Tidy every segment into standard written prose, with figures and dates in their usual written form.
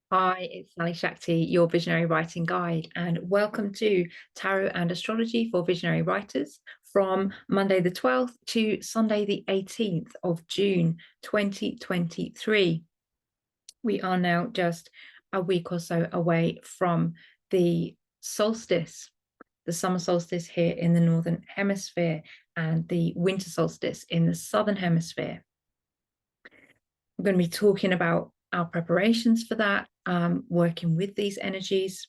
Hi, it's Sally-Shakti, your visionary writing guide, and welcome to Tarot and Astrology for Visionary Writers from Monday the 12th to Sunday the 18th of June 2023. We are now just a week or so away from the solstice, the summer solstice here in the Northern Hemisphere and the winter solstice in the Southern Hemisphere. I'm going to be talking about our preparations for that, working with these energies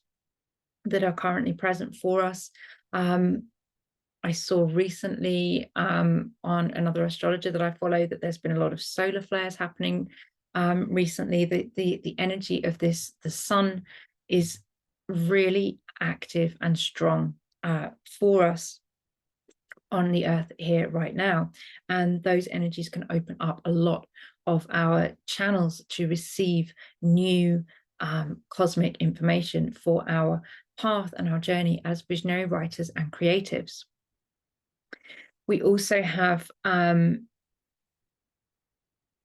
that are currently present for us. I saw recently on another astrologer that I follow that there's been a lot of solar flares happening recently. The energy of the sun is really active and strong for us on the earth here right now, and those energies can open up a lot of our channels to receive new cosmic information for our path and our journey as visionary writers and creatives. We also have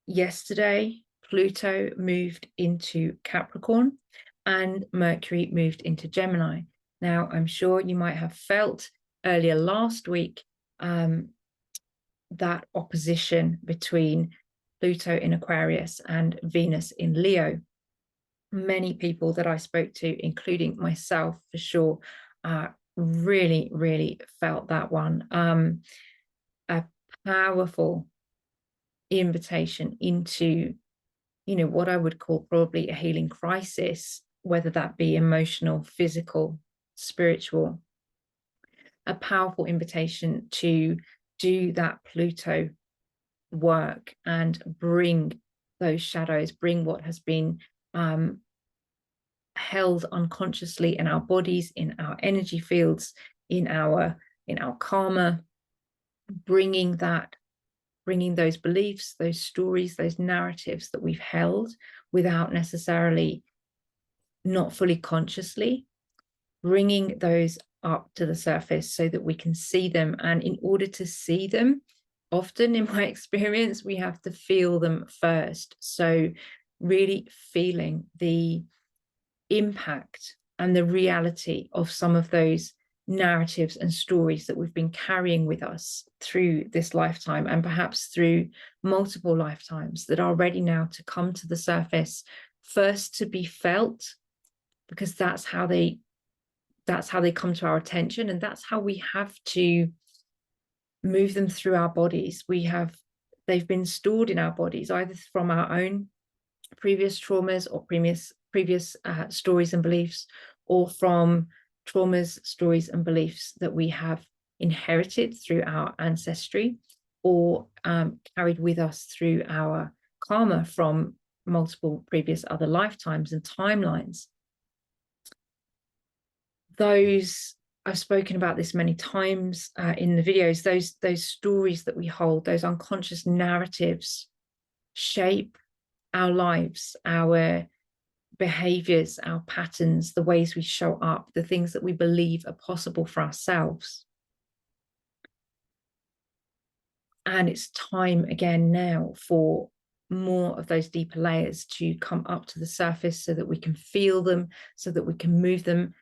yesterday Pluto moved into Capricorn and Mercury moved into Gemini. Now, I'm sure you might have felt earlier last week that opposition between Pluto in Aquarius and Venus in Leo. Many people that I spoke to, including myself for sure, really, really felt that one. A powerful invitation into, what I would call probably a healing crisis, whether that be emotional, physical, spiritual. A powerful invitation to do that Pluto work and bring those shadows, bring what has been held unconsciously in our bodies, in our energy fields, in our karma, bringing those beliefs, those stories, those narratives that we've held without necessarily, not fully consciously, bringing those up to the surface so that we can see them. And in order to see them, often in my experience, we have to feel them first. So really feeling the impact and the reality of some of those narratives and stories that we've been carrying with us through this lifetime, and perhaps through multiple lifetimes, that are ready now to come to the surface, first to be felt, because that's how they come to our attention, and that's how we have to move them through our bodies. They've been stored in our bodies, either from our own previous traumas or previous stories and beliefs, or from traumas, stories and beliefs that we have inherited through our ancestry, or carried with us through our karma from multiple previous other lifetimes and timelines. Those, I've spoken about this many times in the videos, those stories that we hold, those unconscious narratives, shape our lives, our behaviors, our patterns, the ways we show up, the things that we believe are possible for ourselves. And it's time again now for more of those deeper layers to come up to the surface so that we can feel them, so that we can move them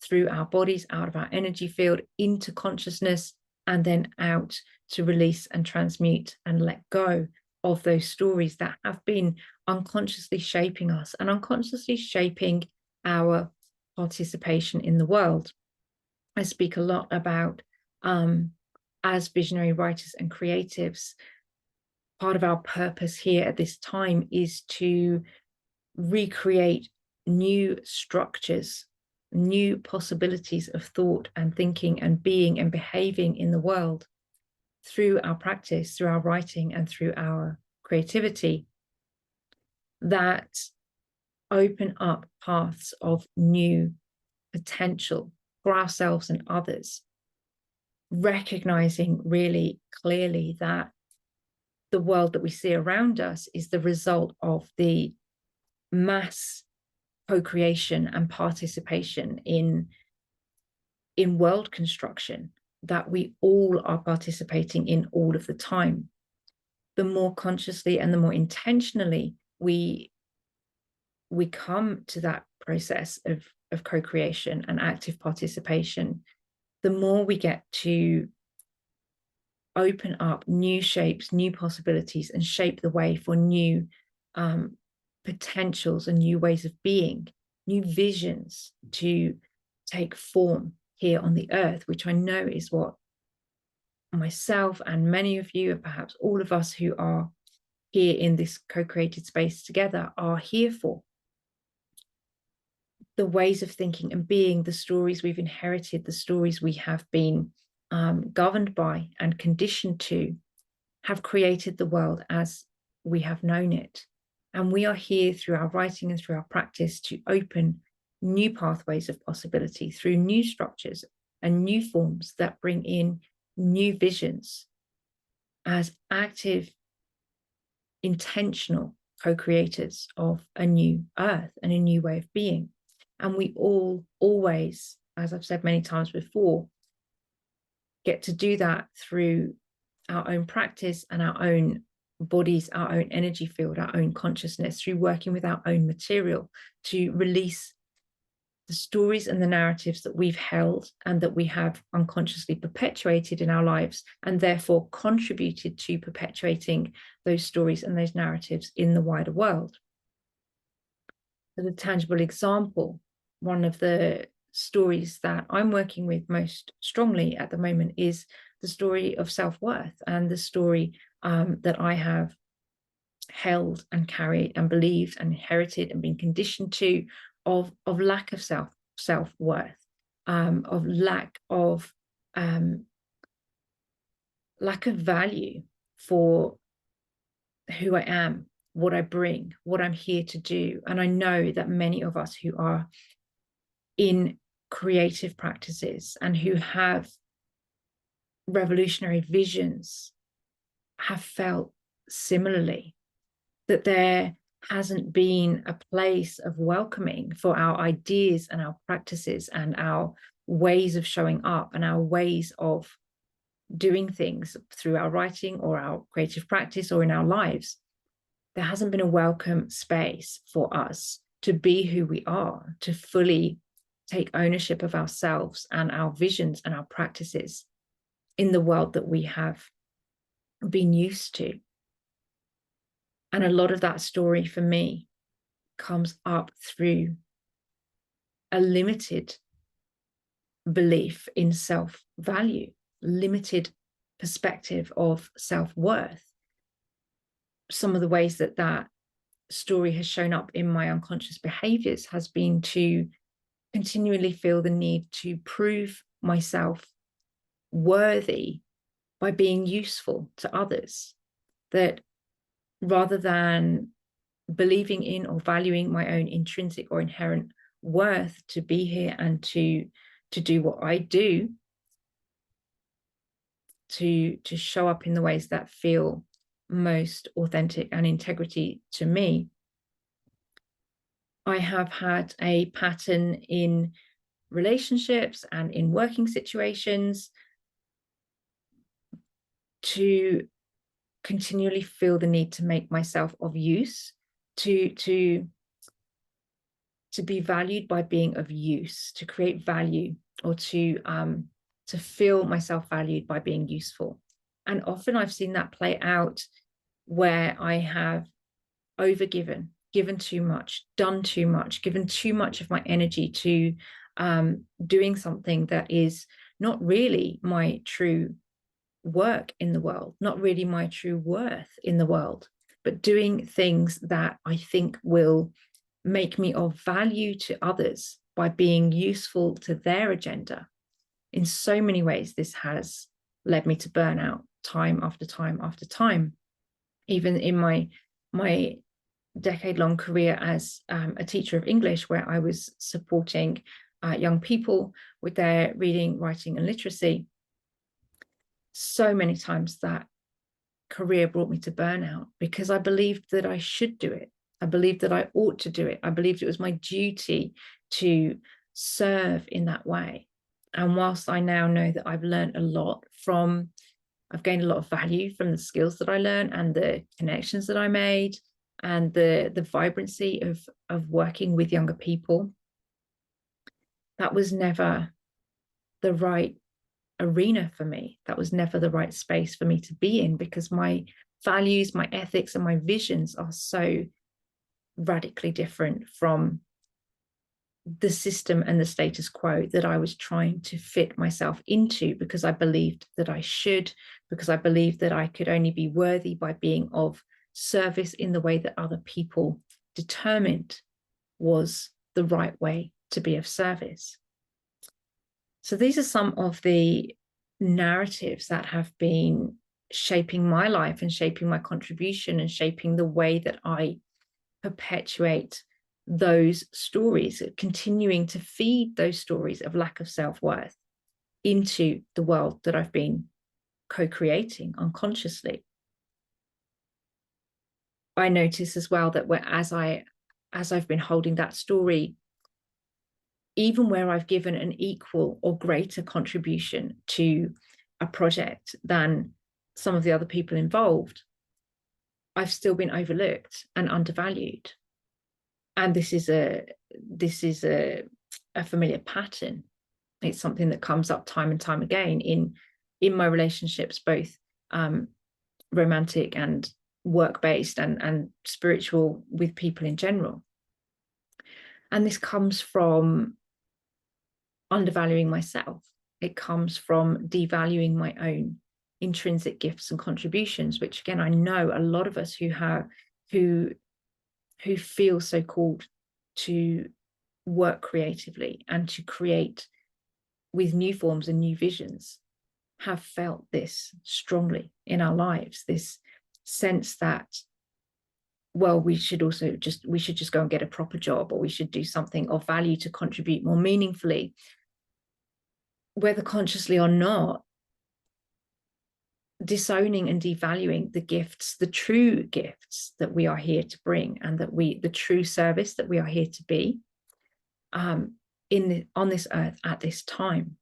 through our bodies, out of our energy field, into consciousness, and then out to release and transmute and let go of those stories that have been unconsciously shaping us and unconsciously shaping our participation in the world. I speak a lot about, as visionary writers and creatives, part of our purpose here at this time is to recreate new structures, new possibilities of thought and thinking and being and behaving in the world through our practice, through our writing and through our creativity, that open up paths of new potential for ourselves and others, recognizing really clearly that the world that we see around us is the result of the mass co-creation and participation in world construction that we all are participating in all of the time. The more consciously and the more intentionally we we come to that process of co-creation and active participation, the more we get to open up new shapes, new possibilities, and shape the way for new potentials and new ways of being, new visions to take form here on the earth, which I know is what myself and many of you, and perhaps all of us who are here in this co-created space together, are here for. The ways of thinking and being, the stories we've inherited, the stories we have been governed by and conditioned to, have created the world as we have known it. And we are here through our writing and through our practice to open new pathways of possibility through new structures and new forms that bring in new visions as active, intentional co-creators of a new earth and a new way of being. And we all always, as I've said many times before, get to do that through our own practice and our own bodies, our own energy field, our own consciousness, through working with our own material to release the stories and the narratives that we've held and that we have unconsciously perpetuated in our lives, and therefore contributed to perpetuating those stories and those narratives in the wider world. As a tangible example, one of the stories that I'm working with most strongly at the moment is the story of self-worth, and the story that I have held and carried and believed and inherited and been conditioned to, of lack of self-worth, of lack of value for who I am, what I bring, what I'm here to do. And I know that many of us who are in creative practices and who have revolutionary visions have felt similarly, that there hasn't been a place of welcoming for our ideas and our practices and our ways of showing up and our ways of doing things through our writing or our creative practice or in our lives. There hasn't been a welcome space for us to be who we are, to fully take ownership of ourselves and our visions and our practices in the world that we have been used to. And a lot of that story for me comes up through a limited belief in self-value, limited perspective of self-worth. Some of the ways that that story has shown up in my unconscious behaviors has been to continually feel the need to prove myself worthy by being useful to others, that rather than believing in or valuing my own intrinsic or inherent worth to be here and to do what I do, to show up in the ways that feel most authentic and integrity to me, I have had a pattern in relationships and in working situations to continually feel the need to make myself of use, to be valued by being of use, to create value, or to feel myself valued by being useful. And often I've seen that play out where I have overgiven, given too much, done too much, given too much of my energy to doing something that is not really my true work in the world, not really my true worth in the world, but doing things that I think will make me of value to others by being useful to their agenda. In so many ways, this has led me to burnout time after time after time. Even in my decade-long career as a teacher of English, where I was supporting young people with their reading, writing, and literacy, so many times that career brought me to burnout because I believed that I should do it. I believed that I ought to do it. I believed it was my duty to serve in that way. And whilst I now know that I've learned a lot I've gained a lot of value from the skills that I learned and the connections that I made, and the vibrancy of working with younger people, that was never the right arena for me. That was never the right space for me to be in, because my values, my ethics, and my visions are so radically different from the system and the status quo that I was trying to fit myself into, because I believed that I should, because I believed that I could only be worthy by being of service in the way that other people determined was the right way to be of service. So these are some of the narratives that have been shaping my life and shaping my contribution and shaping the way that I perpetuate those stories, continuing to feed those stories of lack of self-worth into the world that I've been co-creating unconsciously. I notice as well that as I've been holding that story, even where I've given an equal or greater contribution to a project than some of the other people involved, I've still been overlooked and undervalued. And this is a familiar pattern. It's something that comes up time and time again in my relationships, both romantic and work-based and spiritual, with people in general. And this comes from undervaluing myself. It comes from devaluing my own intrinsic gifts and contributions, which again, I know a lot of us who feel so called to work creatively and to create with new forms and new visions have felt this strongly in our lives, this sense that, well, we should just go and get a proper job, or we should do something of value to contribute more meaningfully, whether consciously or not, disowning and devaluing the gifts, the true gifts that we are here to bring, and that the true service that we are here to be on this earth at this time.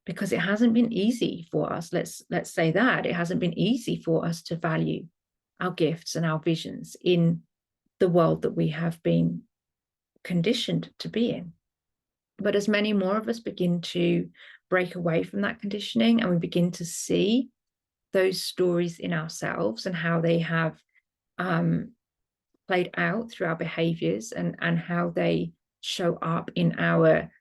Because it hasn't been easy for us, let's say that it hasn't been easy for us to value our gifts and our visions in the world that we have been conditioned to be in. But as many more of us begin to break away from that conditioning, and we begin to see those stories in ourselves and how they have played out through our behaviors, and how they show up in our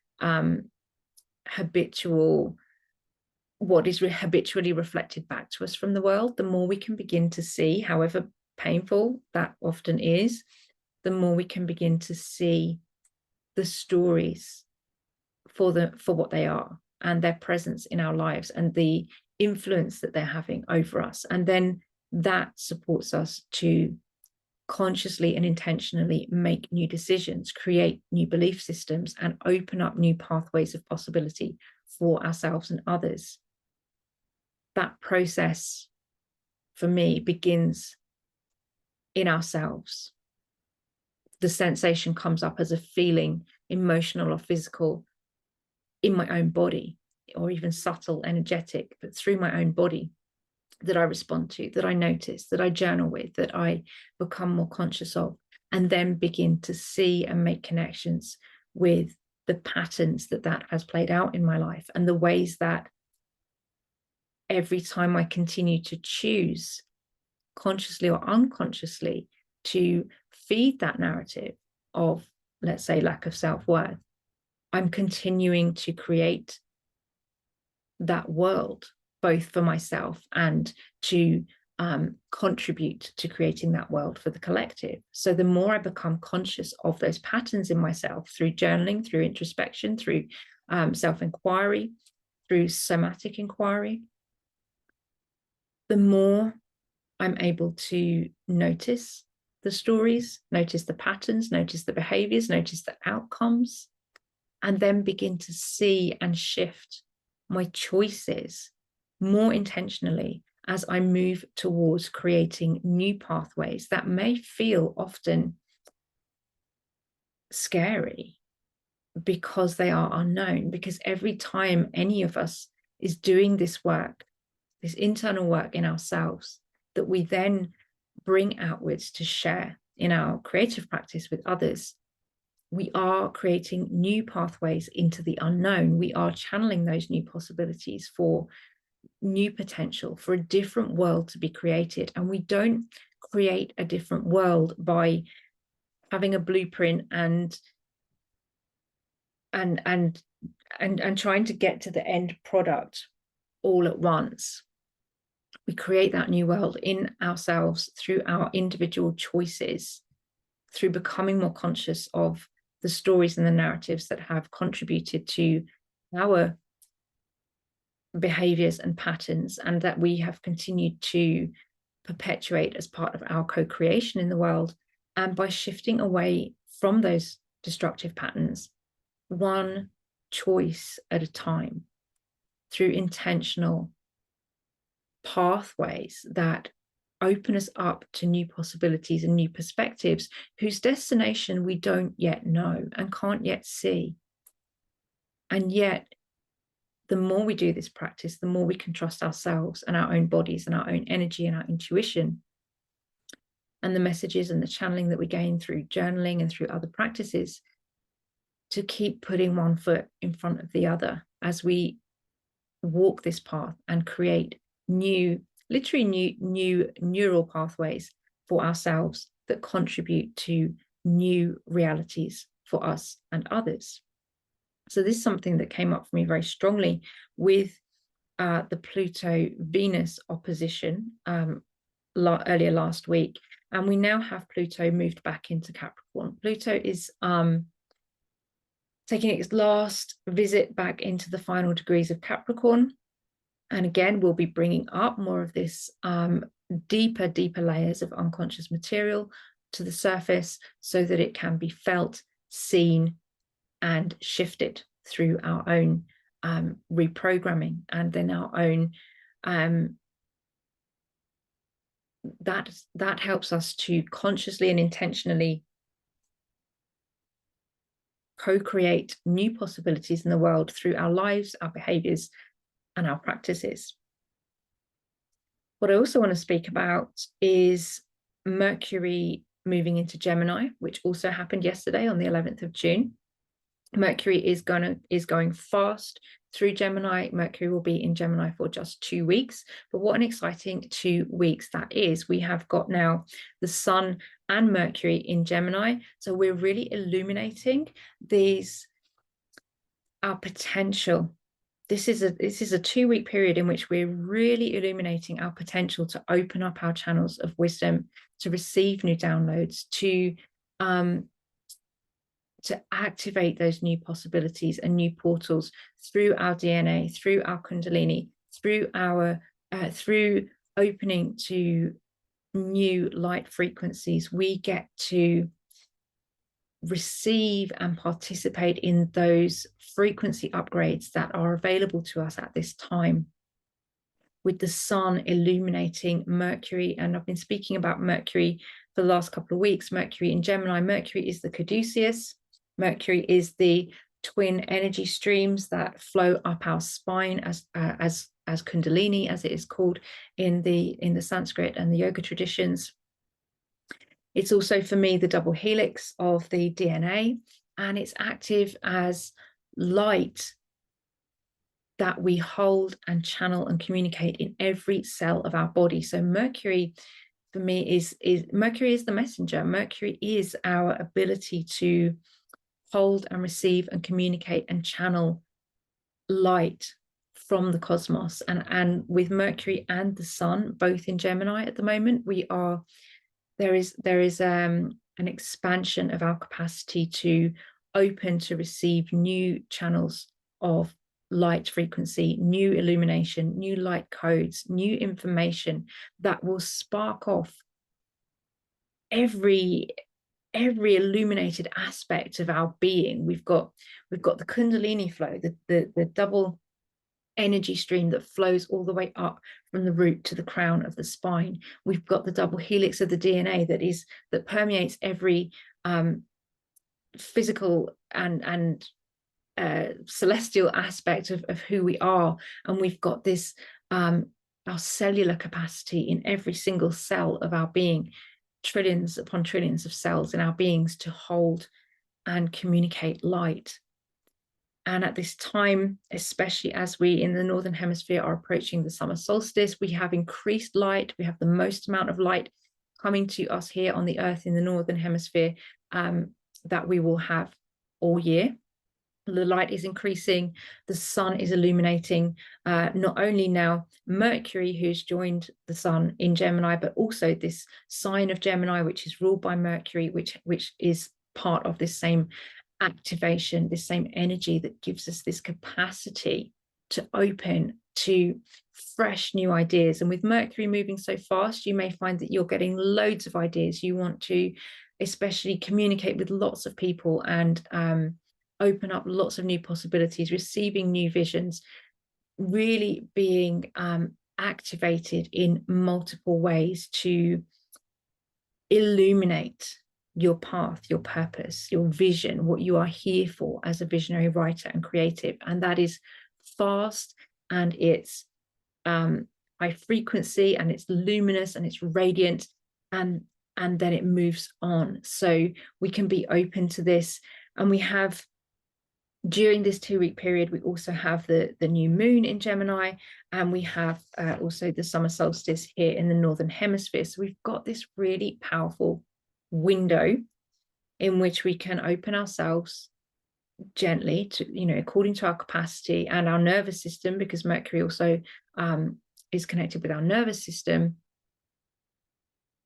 what is habitually reflected back to us from the world, the more we can begin to see, however painful that often is, the more we can begin to see the stories for what they are, and their presence in our lives, and the influence that they're having over us. And then that supports us to consciously and intentionally make new decisions, create new belief systems, and open up new pathways of possibility for ourselves and others. That process, for me, begins in ourselves. The sensation comes up as a feeling, emotional or physical, in my own body, or even subtle, energetic, but through my own body, that I respond to, that I notice, that I journal with, that I become more conscious of, and then begin to see and make connections with the patterns that has played out in my life, and the ways that every time I continue to choose, consciously or unconsciously, to feed that narrative of, let's say, lack of self-worth, I'm continuing to create that world, both for myself and to contribute to creating that world for the collective. So the more I become conscious of those patterns in myself, through journaling, through introspection, through self-inquiry, through somatic inquiry, the more I'm able to notice the stories, notice the patterns, notice the behaviors, notice the outcomes, and then begin to see and shift my choices more intentionally as I move towards creating new pathways that may feel often scary because they are unknown. Because every time any of us is doing this work, this internal work in ourselves, that we then bring outwards to share in our creative practice with others, we are creating new pathways into the unknown. We are channeling those new possibilities for new potential, for a different world to be created. And we don't create a different world by having a blueprint and trying to get to the end product all at once. We create that new world in ourselves through our individual choices, through becoming more conscious of the stories and the narratives that have contributed to our behaviors and patterns, and that we have continued to perpetuate as part of our co-creation in the world. And by shifting away from those destructive patterns, one choice at a time, through intentional pathways that open us up to new possibilities and new perspectives, whose destination we don't yet know and can't yet see. And yet, the more we do this practice, the more we can trust ourselves and our own bodies and our own energy and our intuition, and the messages and the channeling that we gain through journaling and through other practices, to keep putting one foot in front of the other as we walk this path and create new neural pathways for ourselves that contribute to new realities for us and others. So this is something that came up for me very strongly with the Pluto-Venus opposition earlier last week. And we now have Pluto moved back into Capricorn. Pluto is taking its last visit back into the final degrees of Capricorn. And again, we'll be bringing up more of this deeper layers of unconscious material to the surface, so that it can be felt, seen, and shifted through our own reprogramming, and then our own that helps us to consciously and intentionally co-create new possibilities in the world through our lives, our behaviors, and our practices. What I also want to speak about is Mercury moving into Gemini, which also happened yesterday on the 11th of June. Mercury is going fast through Gemini. Mercury will be in Gemini for just 2 weeks, but what an exciting 2 weeks that is. We have got now the Sun and Mercury in Gemini, so we're really illuminating our potential. This is a 2-week period in which we're really illuminating our potential to open up our channels of wisdom, to receive new downloads, to activate those new possibilities and new portals through our DNA, through our Kundalini, through opening to new light frequencies. We get to receive and participate in those frequency upgrades that are available to us at this time, with the Sun illuminating Mercury. And I've been speaking about Mercury for the last couple of weeks. Mercury in Gemini. Mercury is the caduceus. Mercury is the twin energy streams that flow up our spine as Kundalini, as it is called in the Sanskrit and the yoga traditions. It's also, for me, the double helix of the DNA, and it's active as light that we hold and channel and communicate in every cell of our body. So Mercury, for me, is Mercury is the messenger. Mercury is our ability to hold and receive and communicate and channel light from the cosmos. And with Mercury and the Sun both in Gemini at the moment, there is an expansion of our capacity to open to receive new channels of light frequency, new illumination, new light codes, new information that will spark off every illuminated aspect of our being. We've got the Kundalini flow, the double energy stream that flows all the way up from the root to the crown of the spine. We've got the double helix of the DNA that permeates every physical and celestial aspect of who we are. And we've got this our cellular capacity in every single cell of our being trillions upon trillions of cells in our beings to hold and communicate light. And at this time, especially as we in the Northern Hemisphere are approaching the summer solstice, we have increased light. We have the most amount of light coming to us here on the Earth in the Northern Hemisphere that we will have all year. The light is increasing, the sun is illuminating, not only now Mercury, who's joined the sun in Gemini, but also this sign of Gemini, which is ruled by Mercury, which is part of this same activation, this same energy that gives us this capacity to open to fresh new ideas. And with Mercury moving so fast, you may find that you're getting loads of ideas. You want to especially communicate with lots of people and open up lots of new possibilities, receiving new visions, really being activated in multiple ways to illuminate your path, your purpose, your vision, what you are here for as a visionary writer and creative. And that is fast, and it's high frequency, and it's luminous, and it's radiant, and then it moves on. So we can be open to this. And we have, during this 2-week period, we also have the new moon in Gemini, and we have also the summer solstice here in the Northern Hemisphere. So we've got this really powerful window in which we can open ourselves gently to, according to our capacity and our nervous system, because Mercury also is connected with our nervous system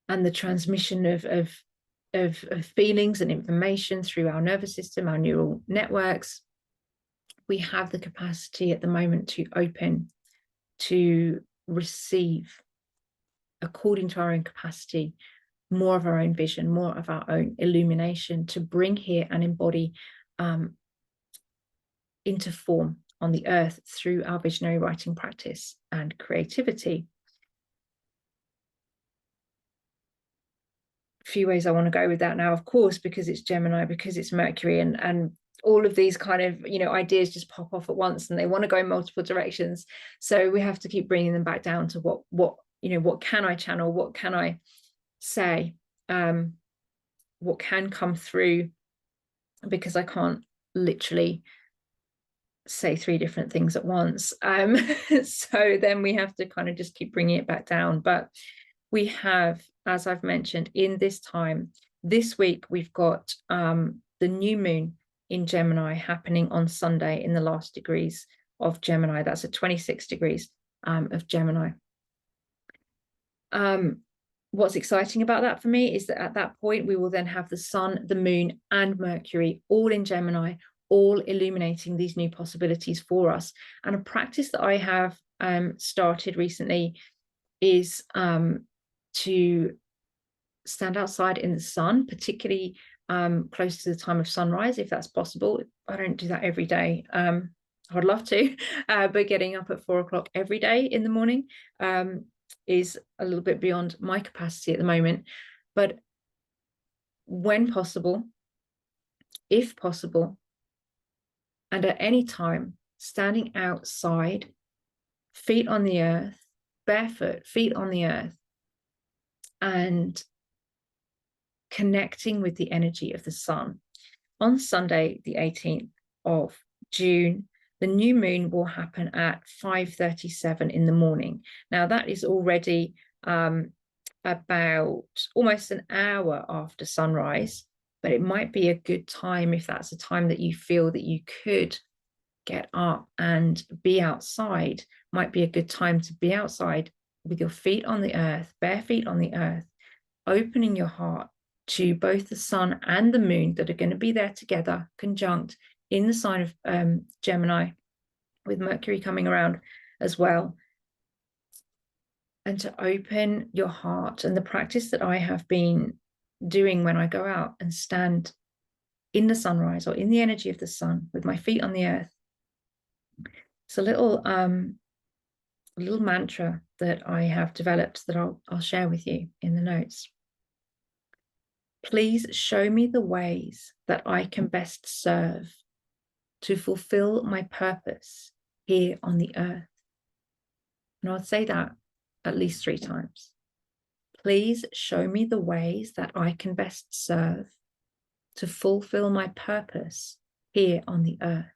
and the transmission of feelings and information through our nervous system, our neural networks. We have the capacity at the moment to open, to receive, according to our own capacity, more of our own vision, more of our own illumination, to bring here and embody into form on the earth through our visionary writing practice and creativity. A few ways I want to go with that now, of course, because it's Gemini, because it's Mercury, and all of these kind of ideas just pop off at once, and they want to go in multiple directions. So we have to keep bringing them back down to what can I channel, what can I say, what can come through, because I can't literally say 3 different things at once. So then we have to kind of just keep bringing it back down. But we have, as I've mentioned, in this time, this week, we've got the new moon in Gemini happening on Sunday in the last degrees of Gemini. That's at 26 degrees of Gemini. What's exciting about that for me is that at that point, we will then have the sun, the moon, and Mercury all in Gemini, all illuminating these new possibilities for us. And a practice that I have started recently is to stand outside in the sun, particularly close to the time of sunrise, if that's possible. I don't do that every day. I'd love to, but getting up at 4 o'clock every day in the morning is a little bit beyond my capacity at the moment. But when possible, if possible, and at any time, standing outside, feet on the earth, barefoot, feet on the earth, and connecting with the energy of the sun. On Sunday, the 18th of June, the new moon will happen at 5:37 in the morning. Now, that is already about almost an hour after sunrise, but it might be a good time, if that's a time that you feel that you could get up and be outside, might be a good time to be outside with your feet on the earth, bare feet on the earth, opening your heart to both the sun and the moon that are going to be there together, conjunct in the sign of Gemini, with Mercury coming around as well. And to open your heart. And the practice that I have been doing when I go out and stand in the sunrise or in the energy of the sun with my feet on the earth, it's a little mantra that I have developed that I'll share with you in the notes. Please show me the ways that I can best serve to fulfill my purpose here on the earth. And I'll say that at least 3 times. Please show me the ways that I can best serve to fulfill my purpose here on the earth.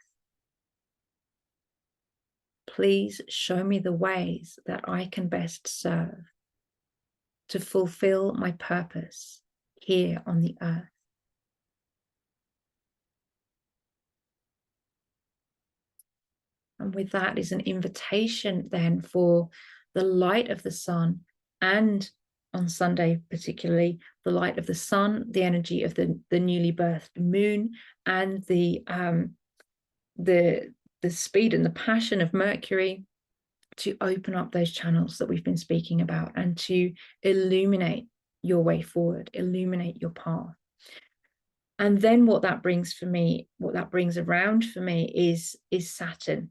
Please show me the ways that I can best serve to fulfill my purpose here on the earth. And with that is an invitation then for the light of the sun, and on Sunday particularly, the light of the sun, the energy of the newly birthed moon, and the speed and the passion of Mercury, to open up those channels that we've been speaking about and to illuminate your way forward, illuminate your path. And then what that brings for me, what that brings around for me is Saturn,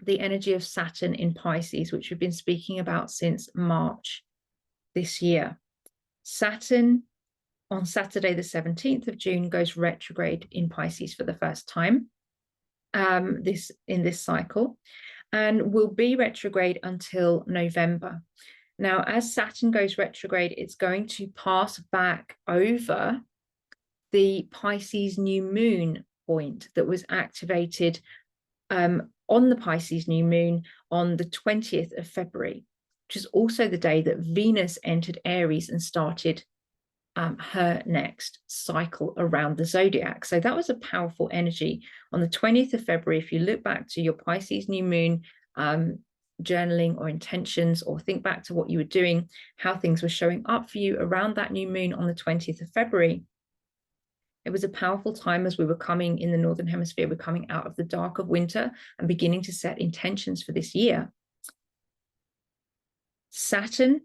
the energy of Saturn in Pisces, which we've been speaking about since March this year. Saturn on Saturday, the 17th of June, goes retrograde in Pisces for the first time in this cycle, and will be retrograde until November. Now, as Saturn goes retrograde, it's going to pass back over the Pisces new moon point that was activated on the Pisces new moon on the 20th of February, which is also the day that Venus entered Aries and started her next cycle around the zodiac. So that was a powerful energy on the 20th of February. If you look back to your Pisces new moon journaling or intentions, or think back to what you were doing, how things were showing up for you around that new moon on the 20th of February, it was a powerful time as we were coming in the Northern Hemisphere, we're coming out of the dark of winter and beginning to set intentions for this year. Saturn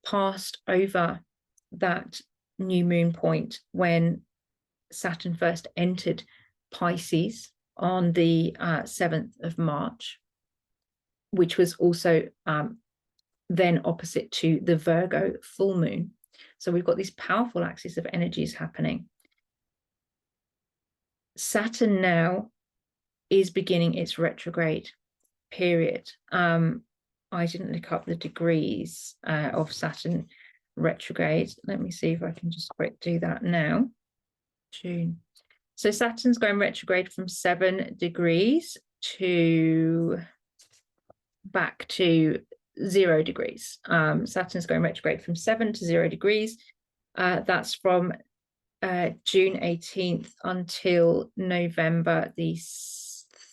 passed over that new moon point when Saturn first entered Pisces on the 7th of March, which was also then opposite to the Virgo full moon. So we've got this powerful axis of energies happening. Saturn now is beginning its retrograde period. I didn't look up the degrees of Saturn retrograde. Let me see if I can just quick do that now. June. So Saturn's going retrograde from 7 degrees to back to 0 degrees. Saturn's going retrograde from 7 to 0 degrees. That's from June 18th until November the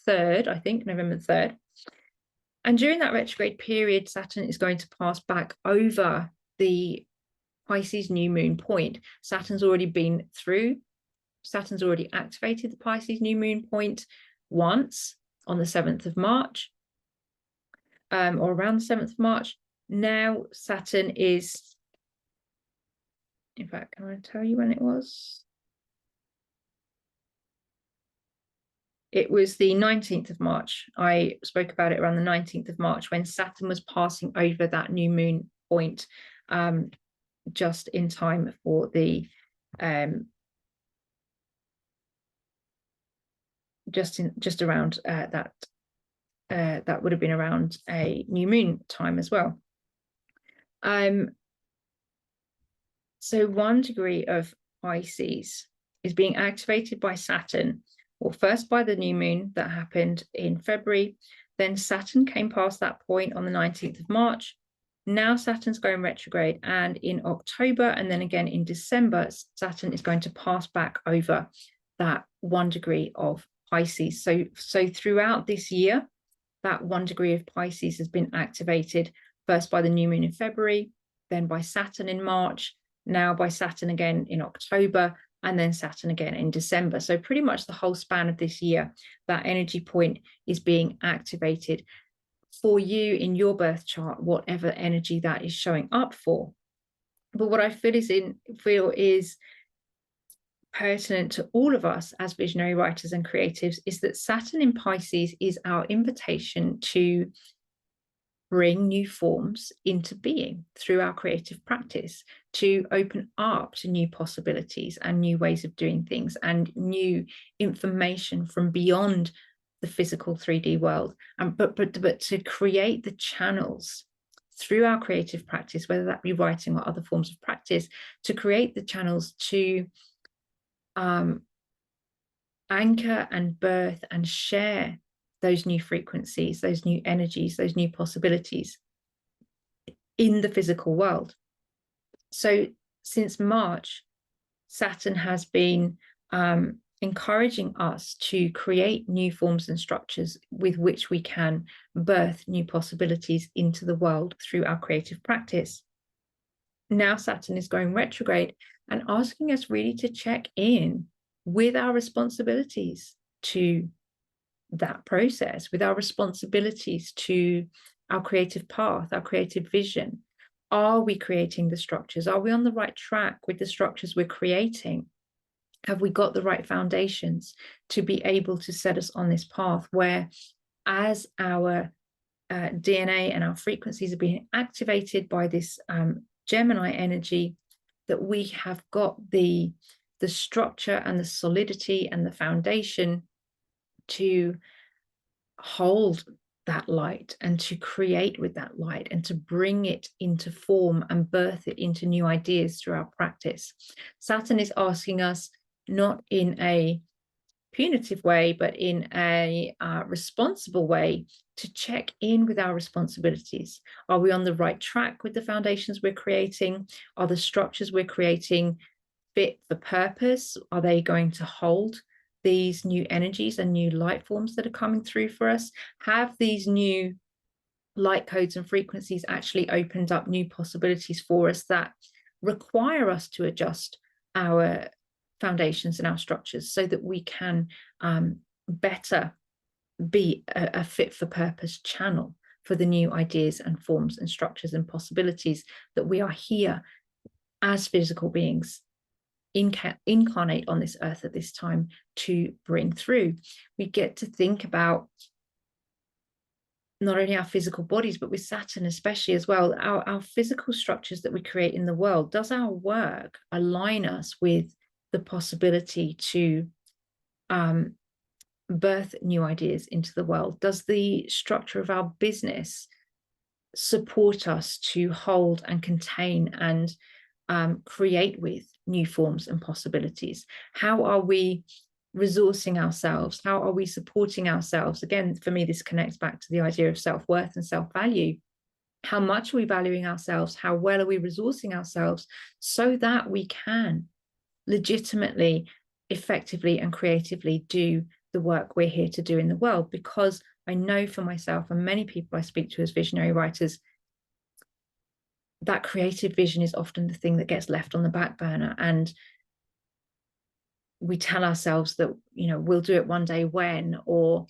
3rd, I think, November the 3rd. And during that retrograde period, Saturn is going to pass back over the Pisces new moon point. Saturn's already activated the Pisces new moon point once on the 7th of March, or around the 7th of March. Now Saturn is, in fact, can I tell you when it was? It was the 19th of March. I spoke about it around the 19th of March when Saturn was passing over that new moon point, just in time for the just around that would have been around a new moon time as well. So 1 degree of Pisces is being activated by Saturn, well, first by the new moon that happened in February, then Saturn came past that point on the 19th of March. Now Saturn's going retrograde, and in October and then again in December, Saturn is going to pass back over that 1 degree of Pisces. So throughout this year, that 1 degree of Pisces has been activated first by the new moon in February, then by Saturn in March, now by Saturn again in October, and then Saturn again in December. So pretty much the whole span of this year, that energy point is being activated for you in your birth chart, whatever energy that is showing up for. But what I feel is pertinent to all of us as visionary writers and creatives is that Saturn in Pisces is our invitation to bring new forms into being through our creative practice, to open up to new possibilities and new ways of doing things and new information from beyond the physical 3D world, but to create the channels through our creative practice, whether that be writing or other forms of practice, to create the channels to anchor and birth and share those new frequencies, those new energies, those new possibilities in the physical world. So since March, Saturn has been encouraging us to create new forms and structures with which we can birth new possibilities into the world through our creative practice. Now Saturn is going retrograde and asking us really to check in with our responsibilities to that process, with our responsibilities to our creative path, our creative vision. Are we creating the structures? Are we on the right track with the structures we're creating? Have we got the right foundations to be able to set us on this path where, as our DNA and our frequencies are being activated by this Gemini energy, that we have got the structure and the solidity and the foundation to hold that light and to create with that light and to bring it into form and birth it into new ideas through our practice. Saturn is asking us, not in a punitive way, but in a responsible way, to check in with our responsibilities. Are we on the right track with the foundations we're creating? Are the structures we're creating fit for purpose? Are they going to hold these new energies and new light forms that are coming through for us? Have these new light codes and frequencies actually opened up new possibilities for us that require us to adjust our foundations and our structures so that we can better be a fit for purpose channel for the new ideas and forms and structures and possibilities that we are here as physical beings incarnate on this earth at this time to bring through? We get to think about not only our physical bodies, but with Saturn especially as well, our physical structures that we create in the world. Does our work align us with the possibility to birth new ideas into the world? Does the structure of our business support us to hold and contain and create with new forms and possibilities? How are we resourcing ourselves? How are we supporting ourselves? Again, for me, this connects back to the idea of self-worth and self-value. How much are we valuing ourselves? How well are we resourcing ourselves so that we can legitimately, effectively, and creatively do the work we're here to do in the world? Because I know for myself and many people I speak to as visionary writers, that creative vision is often the thing that gets left on the back burner, and we tell ourselves that, you know, we'll do it one day when, or,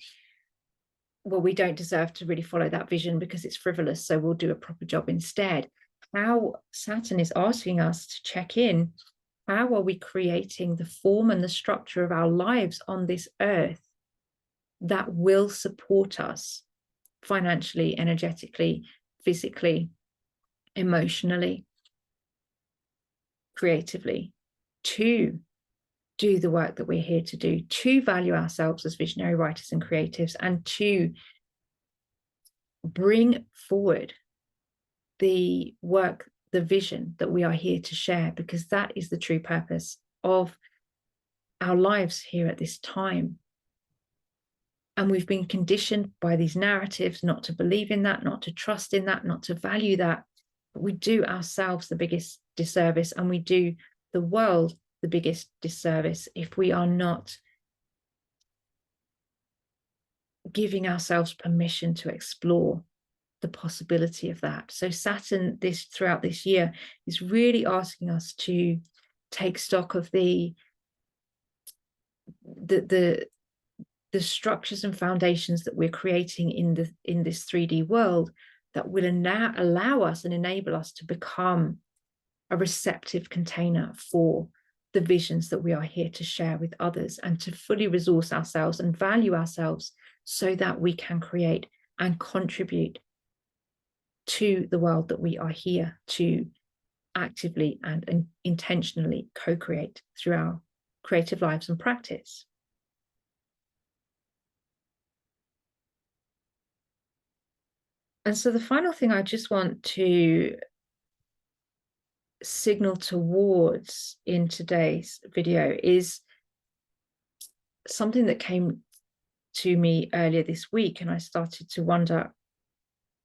well, we don't deserve to really follow that vision because it's frivolous, so we'll do a proper job instead. How Saturn is asking us to check in, how are we creating the form and the structure of our lives on this earth that will support us financially, energetically, physically, emotionally, creatively, to do the work that we're here to do, to value ourselves as visionary writers and creatives, and to bring forward the work, the vision that we are here to share, because that is the true purpose of our lives here at this time. And we've been conditioned by these narratives not to believe in that, not to trust in that, not to value that. But we do ourselves the biggest disservice, and we do the world the biggest disservice if we are not giving ourselves permission to explore the possibility of that. So Saturn, throughout this year, is really asking us to take stock of the structures and foundations that we're creating in this 3D world that will now allow us and enable us to become a receptive container for the visions that we are here to share with others, and to fully resource ourselves and value ourselves so that we can create and contribute to the world that we are here to actively and intentionally co-create through our creative lives and practice. And so the final thing I just want to signal towards in today's video is something that came to me earlier this week, and I started to wonder,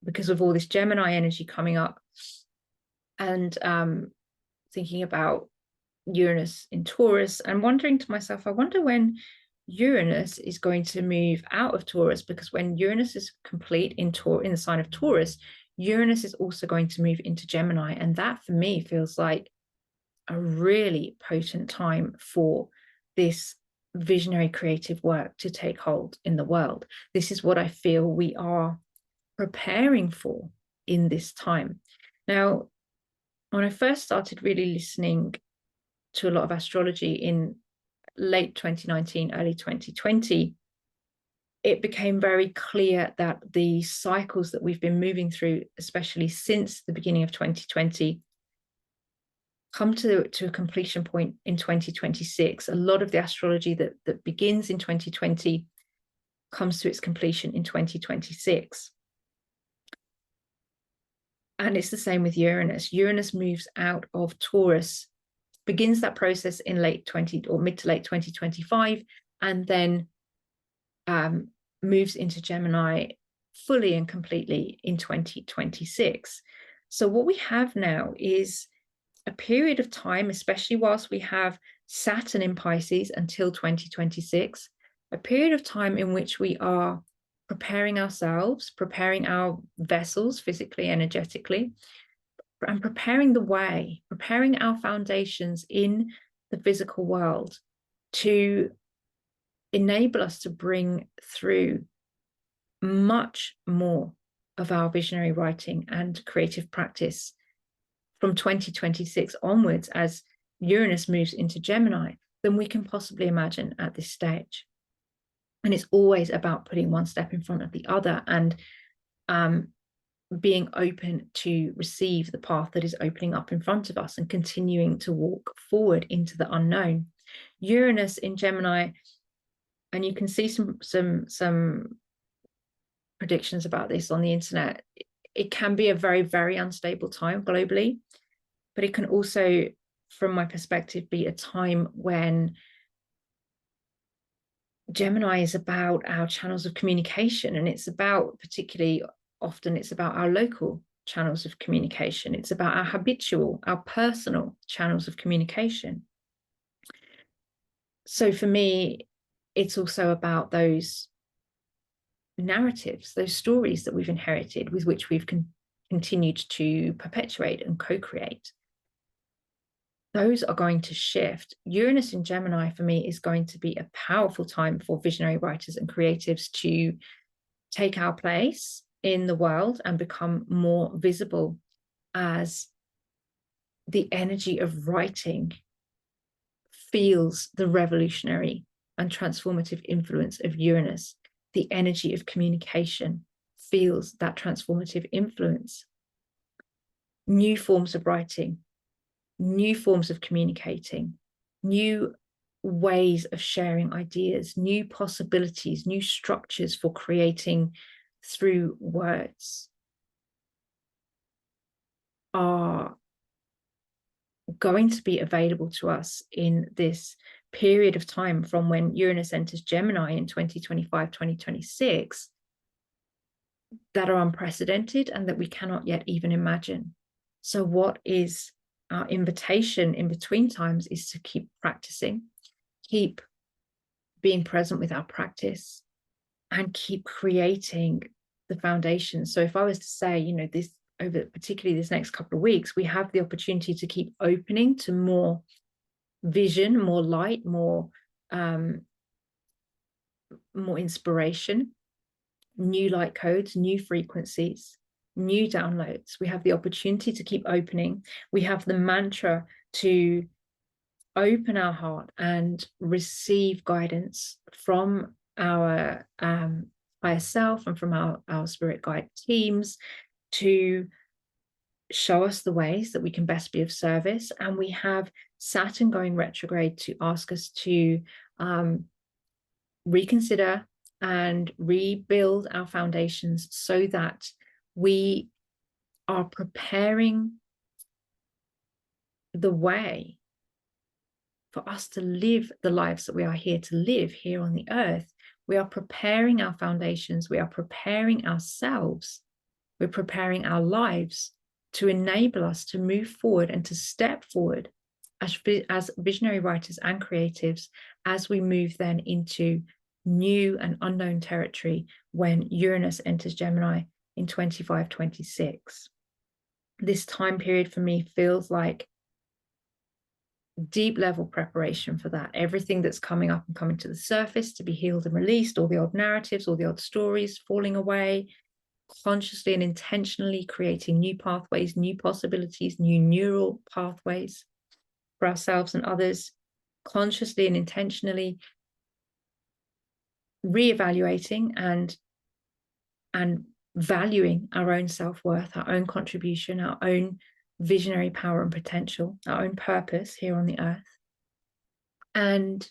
because of all this Gemini energy coming up, and thinking about Uranus in Taurus, and wondering to myself, I wonder when Uranus is going to move out of Taurus, because when Uranus is complete in the sign of Taurus, Uranus is also going to move into Gemini, and that for me feels like a really potent time for this visionary creative work to take hold in the world. This is what I feel we are preparing for in this time. Now, when I first started really listening to a lot of astrology in late 2019, early 2020, it became very clear that the cycles that we've been moving through, especially since the beginning of 2020, come to a completion point in 2026. A lot of the astrology that begins in 2020 comes to its completion in 2026. And it's the same with Uranus. Uranus moves out of Taurus, begins that process in mid to late 2025, and then moves into Gemini fully and completely in 2026. So what we have now is a period of time, especially whilst we have Saturn in Pisces until 2026, a period of time in which we are preparing ourselves, preparing our vessels physically, energetically, and preparing the way, preparing our foundations in the physical world to enable us to bring through much more of our visionary writing and creative practice from 2026 onwards, as Uranus moves into Gemini, than we can possibly imagine at this stage. And it's always about putting one step in front of the other, and being open to receive the path that is opening up in front of us and continuing to walk forward into the unknown. Uranus in Gemini, and you can see some predictions about this on the internet, it can be a very, very unstable time globally, but it can also, from my perspective, be a time when Gemini is about our channels of communication, and it's about, particularly often, it's about our local channels of communication. It's about our habitual, our personal channels of communication. So for me, it's also about those narratives, those stories that we've inherited, with which we've continued to perpetuate and co-create. Those are going to shift. Uranus in Gemini for me is going to be a powerful time for visionary writers and creatives to take our place in the world and become more visible, as the energy of writing feels the revolutionary and transformative influence of Uranus. The energy of communication feels that transformative influence. New forms of writing, new forms of communicating, new ways of sharing ideas, new possibilities, new structures for creating through words are going to be available to us in this period of time from when Uranus enters Gemini in 2025, 2026, that are unprecedented and that we cannot yet even imagine. So what is our invitation in between times is to keep practicing, keep being present with our practice, and keep creating the foundation. So if I was to say, this, over particularly this next couple of weeks, we have the opportunity to keep opening to more vision, more light, more inspiration, new light codes, new frequencies, new downloads. We have the opportunity to keep opening. We have the mantra to open our heart and receive guidance from our higher self and from our spirit guide teams to show us the ways that we can best be of service. And we have Saturn going retrograde to ask us to reconsider and rebuild our foundations so that We are preparing the way for us to live the lives that we are here to live here on the earth. We are preparing our foundations. We are preparing ourselves. We're preparing our lives to enable us to move forward and to step forward as visionary writers and creatives, as we move then into new and unknown territory when Uranus enters Gemini in 25-26. This time period for me feels like deep level preparation for that. Everything that's coming up and coming to the surface to be healed and released, all the old narratives, all the old stories falling away, consciously and intentionally creating new pathways, new possibilities, new neural pathways for ourselves and others, consciously and intentionally reevaluating and valuing our own self-worth, our own contribution, our own visionary power and potential, our own purpose here on the earth, and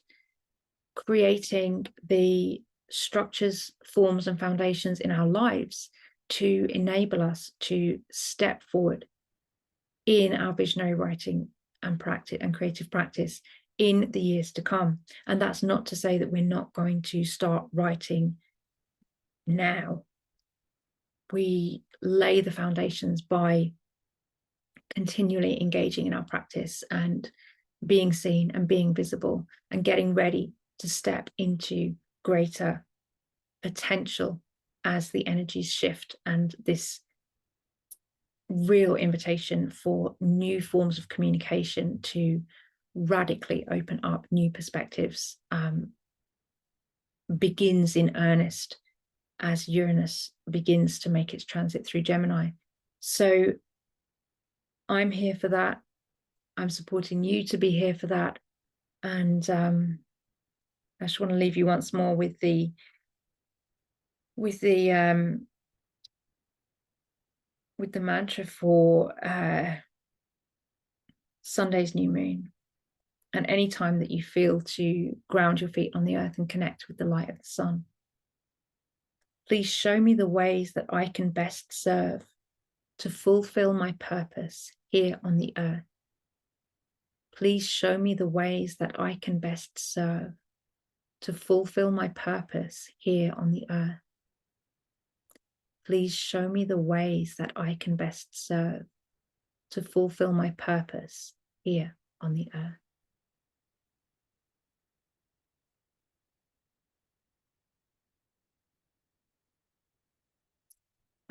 creating the structures, forms, and foundations in our lives to enable us to step forward in our visionary writing and practice and creative practice in the years to come. And that's not to say that we're not going to start writing now. We lay the foundations by continually engaging in our practice and being seen and being visible and getting ready to step into greater potential as the energies shift, and this real invitation for new forms of communication to radically open up new perspectives begins in earnest as Uranus begins to make its transit through Gemini. So I'm here for that. I'm supporting you to be here for that. And I just want to leave you once more with the mantra for Sunday's new moon. And any time that you feel to ground your feet on the earth and connect with the light of the sun, please show me the ways that I can best serve to fulfill my purpose here on the earth. Please show me the ways that I can best serve to fulfill my purpose here on the earth. Please show me the ways that I can best serve to fulfill my purpose here on the earth.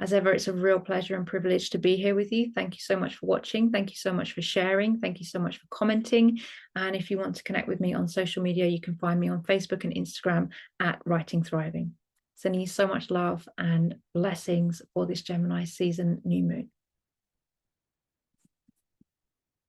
As ever, it's a real pleasure and privilege to be here with you. Thank you so much for watching. Thank you so much for sharing. Thank you so much for commenting. And if you want to connect with me on social media, you can find me on Facebook and Instagram at Writing Thriving. Sending you so much love and blessings for this Gemini season new moon.